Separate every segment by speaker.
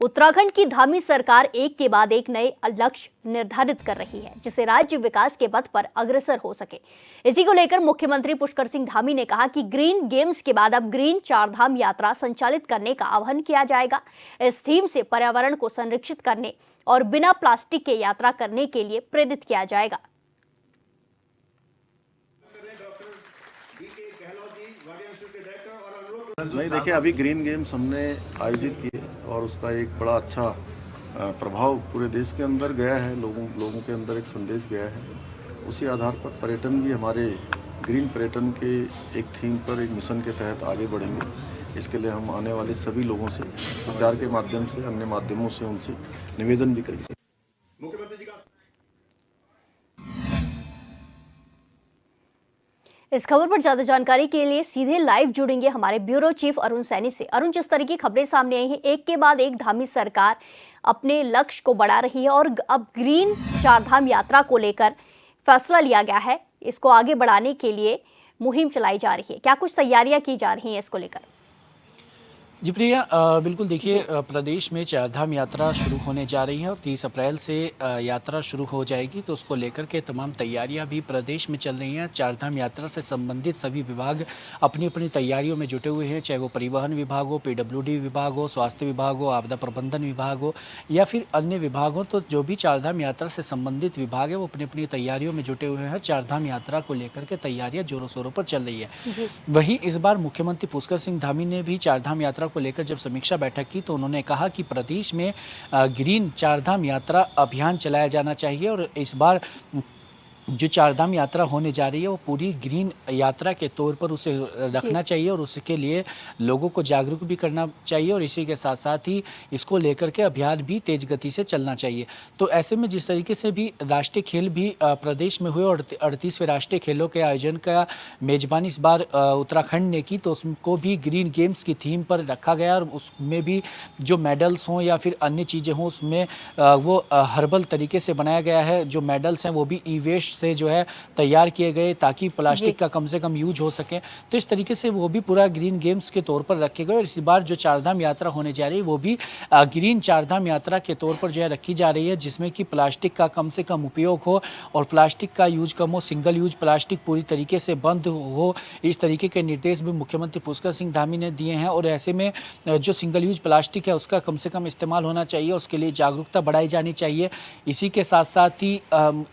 Speaker 1: उत्तराखंड की धामी सरकार एक के बाद एक नए लक्ष्य निर्धारित कर रही है, जिससे राज्य विकास के पथ पर अग्रसर हो सके। इसी को लेकर मुख्यमंत्री पुष्कर सिंह धामी ने कहा कि ग्रीन गेम्स के बाद अब ग्रीन चारधाम यात्रा संचालित करने का आह्वान किया जाएगा। इस थीम से पर्यावरण को संरक्षित करने और बिना प्लास्टिक के यात्रा करने के लिए प्रेरित किया जाएगा।
Speaker 2: नहीं, देखिए, अभी ग्रीन गेम्स हमने आयोजित किए और उसका एक बड़ा अच्छा प्रभाव पूरे देश के अंदर गया है। लोगों के अंदर एक संदेश गया है। उसी आधार पर पर्यटन भी हमारे ग्रीन पर्यटन के एक थीम पर, एक मिशन के तहत आगे बढ़ेंगे। इसके लिए हम आने वाले सभी लोगों से प्रचार के माध्यम से, अन्य माध्यमों से उनसे निवेदन भी करेंगे।
Speaker 1: इस खबर पर ज्यादा जानकारी के लिए सीधे लाइव जुड़ेंगे हमारे ब्यूरो चीफ अरुण सैनी से। अरुण, जिस तरह की खबरें सामने आई हैं, एक के बाद एक धामी सरकार अपने लक्ष्य को बढ़ा रही है और अब ग्रीन चारधाम यात्रा को लेकर फैसला लिया गया है। इसको आगे बढ़ाने के लिए मुहिम चलाई जा रही है। क्या कुछ तैयारियां की जा रही हैं इसको लेकर?
Speaker 3: जी प्रिया, बिल्कुल देखिए, प्रदेश में चारधाम यात्रा शुरू होने जा रही है और 30 अप्रैल से यात्रा शुरू हो जाएगी। तो उसको लेकर के तमाम तैयारियां भी प्रदेश में चल रही हैं। चारधाम यात्रा से संबंधित सभी विभाग अपनी अपनी तैयारियों में जुटे हुए हैं, चाहे वो परिवहन विभाग हो, PWD विभाग हो, स्वास्थ्य विभाग हो, आपदा प्रबंधन विभाग हो या फिर अन्य विभाग हो। तो जो भी चारधाम यात्रा से संबंधित विभाग है वो अपनी अपनी तैयारियों में जुटे हुए हैं। चारधाम यात्रा को लेकर के तैयारियाँ जोरों शोरों पर चल रही है। वहीं इस बार मुख्यमंत्री पुष्कर सिंह धामी ने भी चारधाम यात्रा को लेकर जब समीक्षा बैठक की तो उन्होंने कहा कि प्रदेश में ग्रीन चारधाम यात्रा अभियान चलाया जाना चाहिए और इस बार जो चारधाम यात्रा होने जा रही है वो पूरी ग्रीन यात्रा के तौर पर उसे रखना चाहिए और उसके लिए लोगों को जागरूक भी करना चाहिए और इसी के साथ साथ ही इसको लेकर के अभियान भी तेज गति से चलना चाहिए। तो ऐसे में जिस तरीके से भी राष्ट्रीय खेल भी प्रदेश में हुए और 38वें राष्ट्रीय खेलों के आयोजन का मेजबानी इस बार उत्तराखंड ने की, तो उसको भी ग्रीन गेम्स की थीम पर रखा गया और उसमें भी जो मेडल्स हों या फिर अन्य चीज़ें हों उसमें वो हर्बल तरीके से बनाया गया है। जो मेडल्स हैं वो भी ई वेस्ट से जो है तैयार किए गए ताकि प्लास्टिक का कम से कम यूज हो सके। तो इस तरीके से वो भी पूरा ग्रीन गेम्स के तौर पर रखे गए और इस बार जो चारधाम यात्रा होने जा रही है वो भी ग्रीन चारधाम यात्रा के तौर पर जो है रखी जा रही है, जिसमें कि प्लास्टिक का कम से कम उपयोग हो और प्लास्टिक का यूज कम हो, सिंगल यूज प्लास्टिक पूरी तरीके से बंद हो। इस तरीके के निर्देश भी मुख्यमंत्री पुष्कर सिंह धामी ने दिए हैं और ऐसे में जो सिंगल यूज प्लास्टिक है उसका कम से कम इस्तेमाल होना चाहिए, उसके लिए जागरूकता बढ़ाई जानी चाहिए। इसी के साथ साथ ही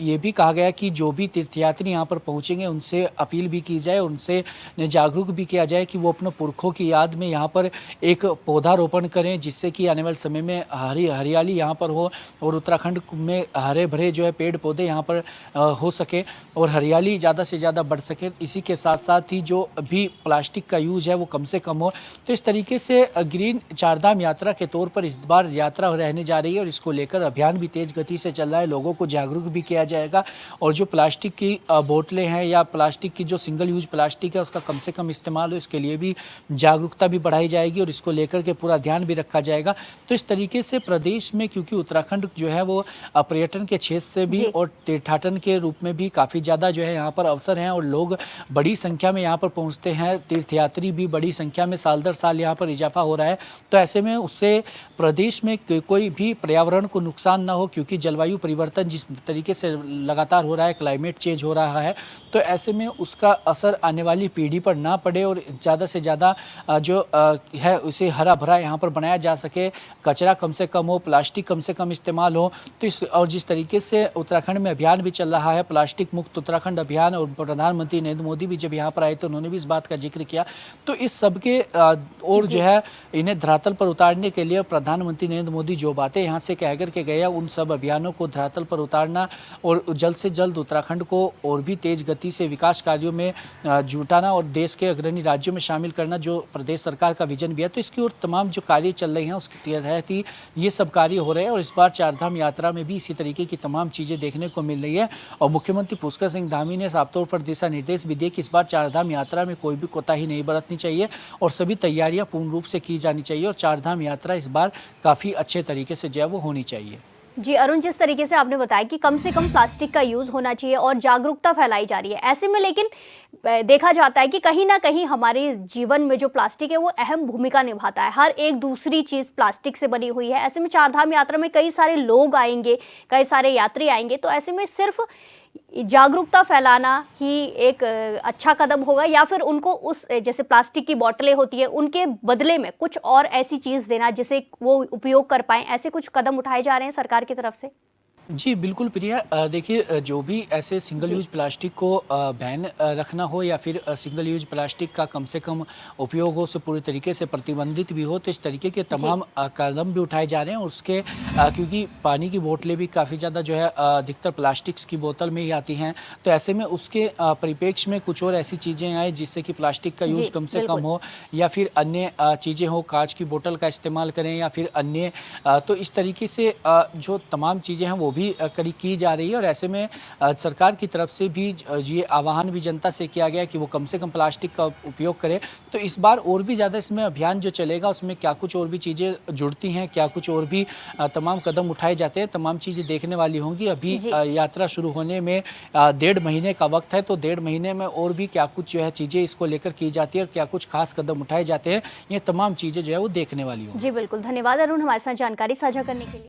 Speaker 3: ये भी कहा गया कि जो भी तीर्थयात्री यहाँ पर पहुँचेंगे उनसे अपील भी की जाए, उनसे जागरूक भी किया जाए कि वो अपने पुरखों की याद में यहाँ पर एक पौधारोपण करें, जिससे कि आने वाले समय में हरियाली यहाँ पर हो और उत्तराखंड में हरे भरे जो है पेड़ पौधे यहाँ पर हो सके और हरियाली ज़्यादा से ज़्यादा बढ़ सके। इसी के साथ साथ ही जो भी प्लास्टिक का यूज है वो कम से कम हो। तो इस तरीके से ग्रीन चारधाम यात्रा के तौर पर इस बार यात्रा रहने जा रही है और इसको लेकर अभियान भी तेज गति से चल रहा है। लोगों को जागरूक भी किया जाएगा और जो प्लास्टिक की बोतलें हैं या प्लास्टिक की जो सिंगल यूज प्लास्टिक है उसका कम से कम इस्तेमाल हो, इसके लिए भी जागरूकता भी बढ़ाई जाएगी और इसको लेकर के पूरा ध्यान भी रखा जाएगा। तो इस तरीके से प्रदेश में, क्योंकि उत्तराखंड जो है वो पर्यटन के क्षेत्र से भी और तीर्थाटन के रूप में भी काफ़ी ज़्यादा जो है यहाँ पर अवसर हैं और लोग बड़ी संख्या में यहाँ पर पहुँचते हैं, तीर्थयात्री भी बड़ी संख्या में साल दर साल यहाँ पर इजाफा हो रहा है। तो ऐसे में उससे प्रदेश में कोई भी पर्यावरण को नुकसान ना हो, क्योंकि जलवायु परिवर्तन जिस तरीके से लगातार हो रहा है, क्लाइमेट चेंज हो रहा है, तो ऐसे में उसका असर आने वाली पीढ़ी पर ना पड़े और ज़्यादा से ज़्यादा जो है उसे हरा भरा यहाँ पर बनाया जा सके, कचरा कम से कम हो, प्लास्टिक कम से कम इस्तेमाल हो। तो इस और जिस तरीके से उत्तराखंड में अभियान भी चल रहा है, प्लास्टिक मुक्त उत्तराखंड अभियान, और प्रधानमंत्री नरेंद्र मोदी भी जब यहाँ पर आए तो उन्होंने भी इस बात का जिक्र किया। तो इस सब के और जो है इन्हें धरातल पर उतारने के लिए प्रधानमंत्री नरेंद्र मोदी जो बातें यहाँ से कह करके गए, उन सब अभियानों को धरातल पर उतारना और जल्द से जल्द उत्तराखंड को और भी तेज गति से विकास कार्यों में जुटाना और देश के अग्रणी राज्यों में शामिल करना, जो प्रदेश सरकार का विजन भी है। तो इसकी और तमाम जो कार्य चल रहे हैं उसके तहत ही ये सब कार्य हो रहे हैं और इस बार चारधाम यात्रा में भी इसी तरीके की तमाम चीज़ें देखने को मिल रही है। और मुख्यमंत्री पुष्कर सिंह धामी ने साफ तौर पर दिशा निर्देश भी दिए कि इस बार चारधाम यात्रा में कोई भी कोताही नहीं बरतनी चाहिए और सभी तैयारियाँ पूर्ण रूप से की जानी चाहिए और चारधाम यात्रा इस बार काफ़ी अच्छे तरीके से जो है वो होनी चाहिए।
Speaker 1: जी अरुण, जिस तरीके से आपने बताया कि कम से कम प्लास्टिक का यूज होना चाहिए और जागरूकता फैलाई जा रही है, ऐसे में लेकिन देखा जाता है कि कहीं ना कहीं हमारे जीवन में जो प्लास्टिक है वो अहम भूमिका निभाता है। हर एक दूसरी चीज प्लास्टिक से बनी हुई है। ऐसे में चारधाम यात्रा में कई सारे लोग आएंगे, कई सारे यात्री आएंगे, तो ऐसे में सिर्फ जागरूकता फैलाना ही एक अच्छा कदम होगा, या फिर उनको उस जैसे प्लास्टिक की बोतलें होती है उनके बदले में कुछ और ऐसी चीज देना जिसे वो उपयोग कर पाएं, ऐसे कुछ कदम उठाए जा रहे हैं सरकार की तरफ से?
Speaker 3: जी बिल्कुल प्रिया, देखिए जो भी ऐसे सिंगल यूज प्लास्टिक को बैन रखना हो या फिर सिंगल यूज प्लास्टिक का कम से कम उपयोग हो, उसे पूरी तरीके से प्रतिबंधित भी हो, तो इस तरीके के तमाम कदम भी उठाए जा रहे हैं। और उसके क्योंकि पानी की बोतलें भी काफ़ी ज़्यादा जो है अधिकतर प्लास्टिक्स की बोतल में ही आती हैं, तो ऐसे में उसके परिप्रेक्ष्य में कुछ और ऐसी चीज़ें आए जिससे कि प्लास्टिक का यूज़ कम से कम हो, या फिर अन्य चीज़ें हो, कांच की बोतल का इस्तेमाल करें, या फिर अन्य तो इस तरीके से जो तमाम चीज़ें हैं वो भी कड़ी की जा रही है। और ऐसे में सरकार की तरफ से भी ये आह्वान भी जनता से किया गया कि वो कम से कम प्लास्टिक का उपयोग करे। तो इस बार और भी ज़्यादा इसमें अभियान जो चलेगा उसमें क्या कुछ और भी चीज़ें जुड़ती हैं, क्या कुछ और भी तमाम कदम उठाए जाते हैं, तमाम चीज़ें देखने वाली होंगी। अभी यात्रा शुरू होने में 1.5 महीने का वक्त है, तो 1.5 महीने में और भी क्या कुछ जो है चीज़ें इसको लेकर की जाती है और क्या कुछ खास कदम उठाए जाते हैं, ये तमाम चीज़ें जो है वो देखने वाली होंगी।
Speaker 1: जी बिल्कुल, धन्यवाद अरुण हमारे साथ जानकारी साझा करने के लिए।